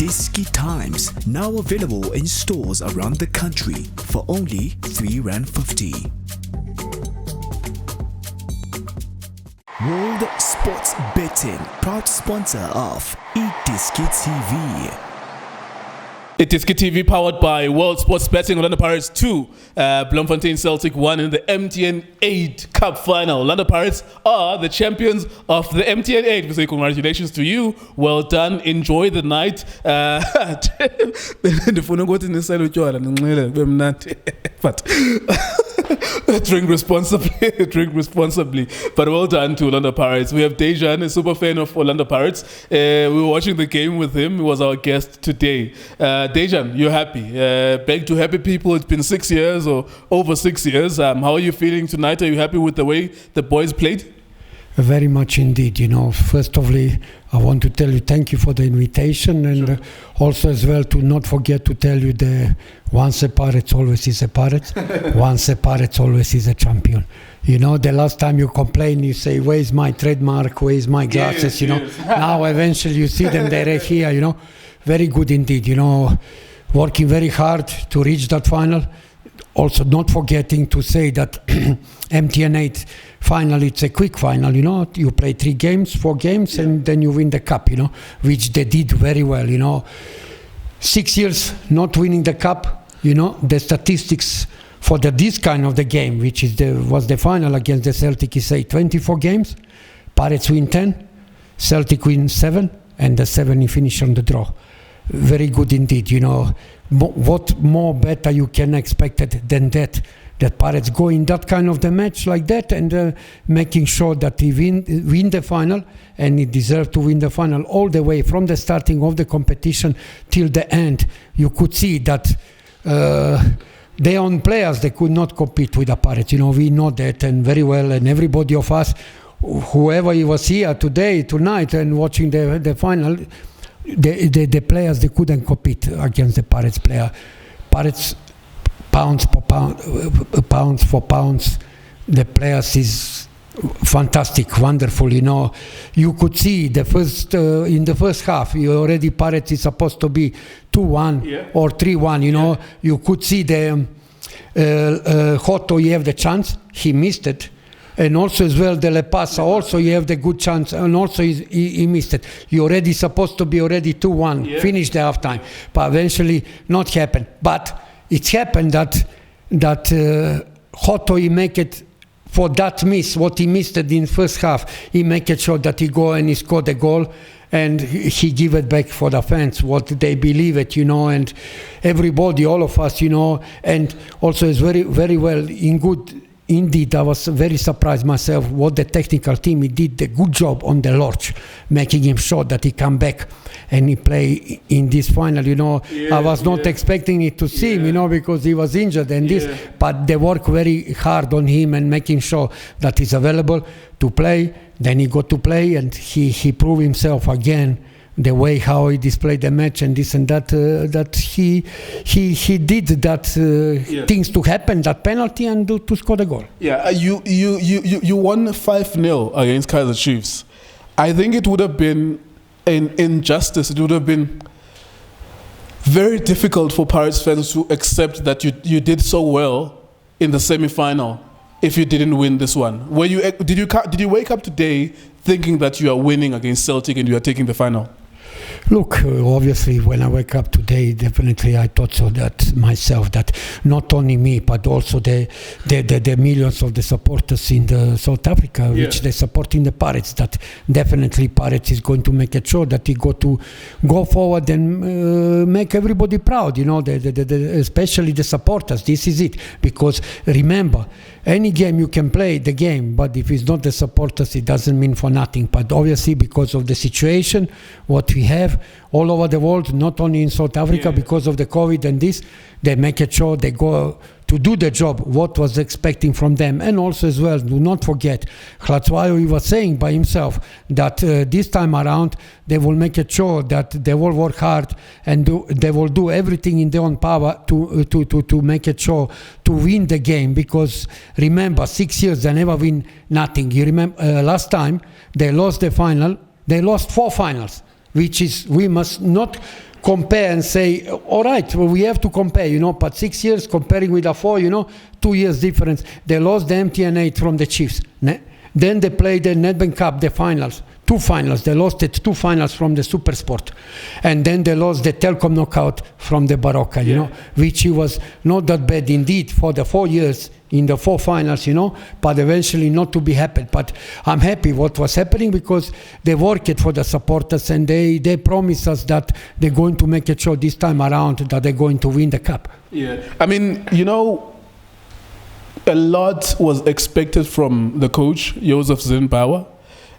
iDiskiTimes, now available in stores around the country for only R3.50. World Sports Betting, proud sponsor of iDiskiTV. iDiskiTV powered by World Sports Betting. Orlando Pirates 2, Bloemfontein Celtic 1 in the MTN 8 Cup Final. Orlando Pirates are the champions of the MTN 8. We say congratulations to you. Well done. Enjoy the night. But drink responsibly. Drink responsibly. But well done to Orlando Pirates. We have Dejan, a super fan of Orlando Pirates. We were watching the game with him. He was our guest today. Dejan, you're happy. Back to happy people. It's been 6 years or over 6 years. How are you feeling tonight? Are you happy with the way the boys played? Very much indeed. First of all, I want to tell you thank you for the invitation, and also as well to not forget to tell you that once a pirate, always is a pirate. Once a pirate, always is a champion. The last time you complain, you say, where's my trademark, where's my glasses, Yes. Now eventually you see them, they're here, Very good indeed, working very hard to reach that final. Also not forgetting to say that MTN 8 final, it's a quick final, you play 4 games, and then you win the cup, which they did very well, 6 years not winning the cup, the statistics for this kind of the game, which was the final against the Celtic, is 24 games, Pirates win 10, Celtic win 7, and the 7 you finish on the draw. Very good indeed, what more better you can expect it than that Pirates go in that kind of the match like that, and making sure that he win the final, and he deserved to win the final all the way from the starting of the competition till the end. You could see that their own players, they could not compete with the Pirates. We know that, and very well, and everybody of us, whoever was here tonight and watching the final, the players, they couldn't compete against the Pirates player. Pirates, pounds for pounds, the players is fantastic, wonderful. You could see in the first half, already Pirates is supposed to be 2-1 or 3-1. You could see the Hotto, you have the chance, he missed it. And also as well, the Lepasa, also you have the good chance, and also he missed it. You already supposed to be 2-1, finished the halftime, but eventually not happened. But it's happened that Hotto, he make it for that miss, what he missed it in first half, he make it sure that he go and he scored the goal, and he give it back for the fans, what they believe it, and everybody, all of us, and also is very, very well in good. Indeed, I was very surprised myself what the technical team, he did a good job on the Lorch, making him sure that he come back and he play in this final. I was not expecting it to see him, because he was injured and this, but they work very hard on him and making sure that he's available to play. Then he got to play, and he proved himself again, the way how he displayed the match and this and that, that he did that things to happen, that penalty, and to score the goal. Yeah, you won 5-0 against Kaizer Chiefs. I think it would have been an injustice. It would have been very difficult for Pirates fans to accept that you did so well in the semi-final if you didn't win this one. Did you wake up today thinking that you are winning against Celtic and you are taking the final? Look, obviously, when I wake up today, definitely I thought so that myself, that not only me, but also the millions of the supporters in the South Africa, which they support in the Pirates, that definitely Pirates is going to make it sure that he go forward and make everybody proud, especially the supporters. This is it, because remember, any game you can play the game, but if it's not the supporters, it doesn't mean for nothing. But obviously, because of the situation, what we have all over the world, not only in South Africa, because of the COVID and this, they make it sure they go to do the job, what was expecting from them. And also as well, do not forget, Hlatswayo, he was saying by himself that this time around, they will make it sure that they will work hard and they will do everything in their own power to make it sure to win the game. Because remember, 6 years, they never win nothing. You remember last time, they lost the final, they lost 4 finals, which is, we must not compare and say, all right, well, we have to compare, but 6 years comparing with the 4, 2 years difference. They lost the MTN 8 from the Chiefs. Then they played the Nedbank Cup, the finals. 2 finals. They lost it 2 finals from the Supersport. And then they lost the Telkom knockout from the Barocca, which was not that bad indeed for the 4 years in the 4 finals, but eventually not to be happened. But I'm happy what was happening because they worked for the supporters and they promised us that they're going to make it sure this time around that they're going to win the cup. Yeah. I mean, a lot was expected from the coach, Joseph Zinnbauer,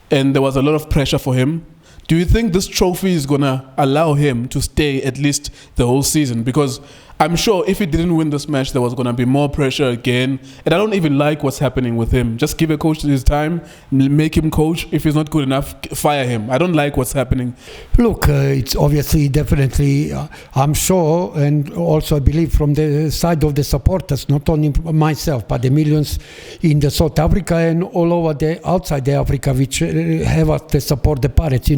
and there was a lot of pressure for him. Do you think this trophy is going to allow him to stay at least the whole season? Because I'm sure if he didn't win this match, there was going to be more pressure again. And I don't even like what's happening with him. Just give a coach his time, make him coach. If he's not good enough, fire him. I don't like what's happening. Look, it's obviously, definitely, I'm sure, and also I believe from the side of the supporters, not only myself, but the millions in the South Africa and all over the outside the Africa, which have to support the Pirates,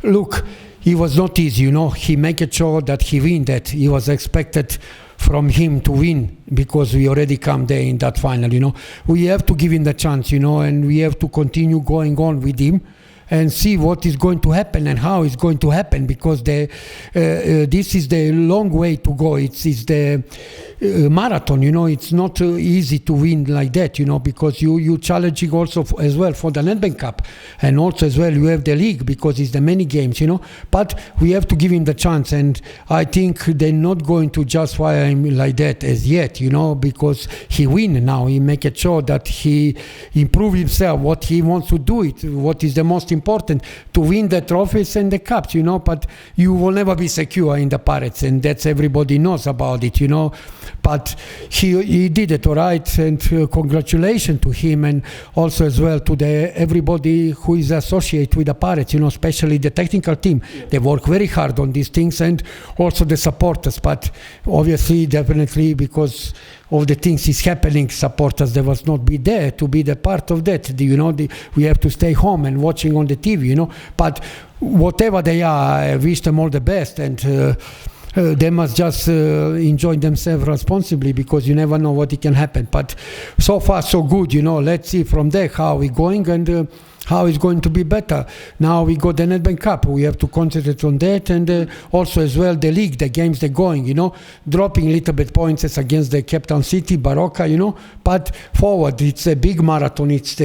Look, it was not easy, He made sure that he win that. He was expected from him to win because we already come there in that final, We have to give him the chance, and we have to continue going on with him and see what is going to happen and how it's going to happen because this is the long way to go. It's the marathon, It's not easy to win like that, because you challenging also as well for the Nedbank Cup and also as well you have the league because it's the many games, But we have to give him the chance and I think they're not going to just fire him like that as yet, because he win now. He make it sure that he improve himself, what he wants to do it, what is the most important to win the trophies and the cups, but you will never be secure in the Pirates and that's everybody knows about it, But he did it all right and congratulations to him and also as well to everybody who is associated with the Pirates, especially the technical team. Yeah. They work very hard on these things and also the supporters, but obviously definitely because of the things is happening, supporters they must not be there to be the part of that. We have to stay home and watching on the TV, But whatever they are, I wish them all the best and they must just enjoy themselves responsibly because you never know what it can happen. But so far so good, Let's see from there how we're going and how it's going to be better. Now we got the Nedbank Cup. We have to concentrate on that and also as well the league, the games they're going, dropping a little bit points against the Cape Town City, Barocca, but forward. It's a big marathon. It's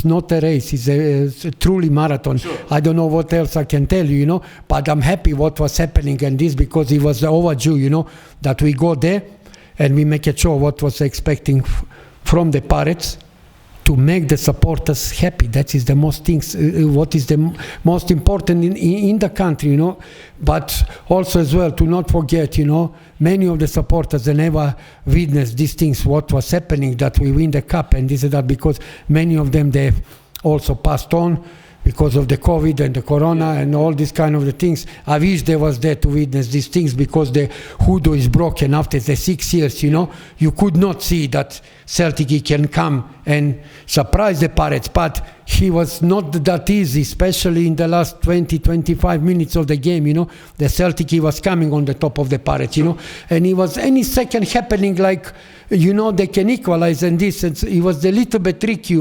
not a race. It's a truly marathon. Sure. I don't know what else I can tell you, but I'm happy what was happening and this because it was overdue, that we go there and we make it sure what was expecting from the Pirates to make the supporters happy. That is the most things, what is the most important in the country, But also as well to not forget, many of the supporters they never witnessed these things, what was happening, that we win the cup and this and that, because many of them they also passed on because of the COVID and the Corona and all these kind of the things. I wish they was there to witness these things because the hoodoo is broken after the 6 years, You could not see that Celtic can come and surprise the Pirates, but he was not that easy, especially in the last 20-25 minutes of the game, The Celtic he was coming on the top of the Pirates, And it was any second happening like, they can equalize and this. And it was a little bit tricky,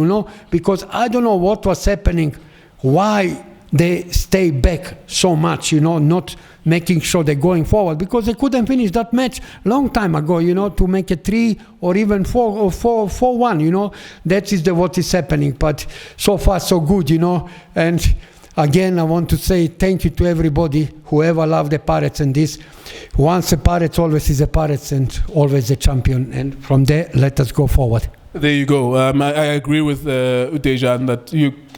because I don't know what was happening. Why they stay back so much, not making sure they're going forward, because they couldn't finish that match long time ago, to make it 3 or even 4-1, That is what is happening. But so far so good, and again I want to say thank you to everybody who ever loved the Pirates and this. Once a Pirates, always is a Pirates and always a champion, and from there let us go forward. There you go. I agree with Dejan that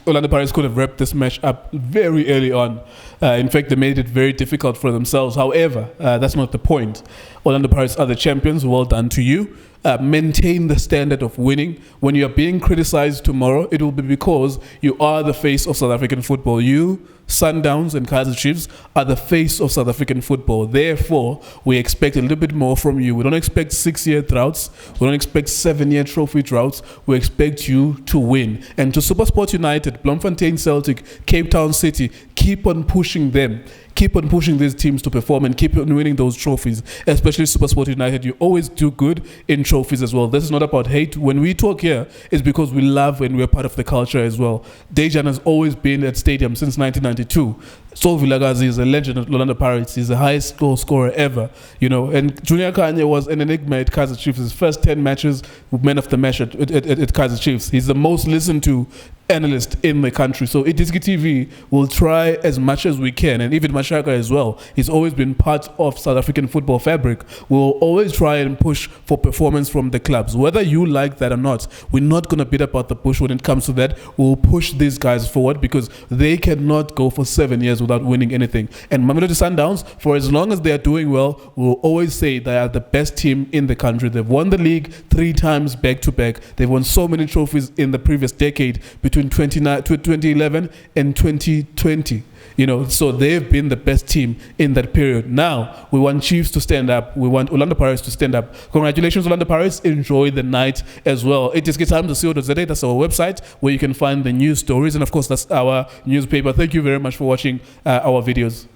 Orlando Pirates could have wrapped this match up very early on. In fact, they made it very difficult for themselves. However, that's not the point. Orlando Pirates are the champions. Well done to you. Maintain the standard of winning. When you are being criticized tomorrow, it will be because you are the face of South African football. You, Sundowns and Kaizer Chiefs, are the face of South African football. Therefore, we expect a little bit more from you. We don't expect 6-year droughts. We don't expect 7-year trophy droughts. We expect you to win. And to SuperSport United, Bloemfontein Celtic, Cape Town City, keep on pushing them. keep on pushing these teams to perform and keep on winning those trophies, especially SuperSport United. You always do good in trophies as well. This is not about hate. When we talk here, it's because we love and we're part of the culture as well. Dejan has always been at stadium since 1992. Sol Vilakazi is a legend at Orlando Pirates. He's the highest goal scorer ever, you know. And Junior Kanye was an enigma at Kaizer Chiefs. His first 10 matches, man of the match at Kaizer Chiefs. He's the most listened to analyst in the country. So iDiskiTV will try as much as we can, and even Mashaka as well. He's always been part of South African football fabric. We'll always try and push for performance from the clubs. Whether you like that or not, we're not going to beat about the bush when it comes to that. We'll push these guys forward because they cannot go for 7 years without winning anything. And Mamelodi Sundowns, for as long as they are doing well, we'll always say they are the best team in the country. They've won the league 3 times back to back. They've won so many trophies in the previous decade between 2011 and 2020. You know, so they've been the best team in that period. Now, we want Chiefs to stand up. We want Orlando Pirates to stand up. Congratulations, Orlando Pirates. Enjoy the night as well. iDiskiTimes.co.za. That's our website where you can find the news stories. And, of course, that's our newspaper. Thank you very much for watching our videos.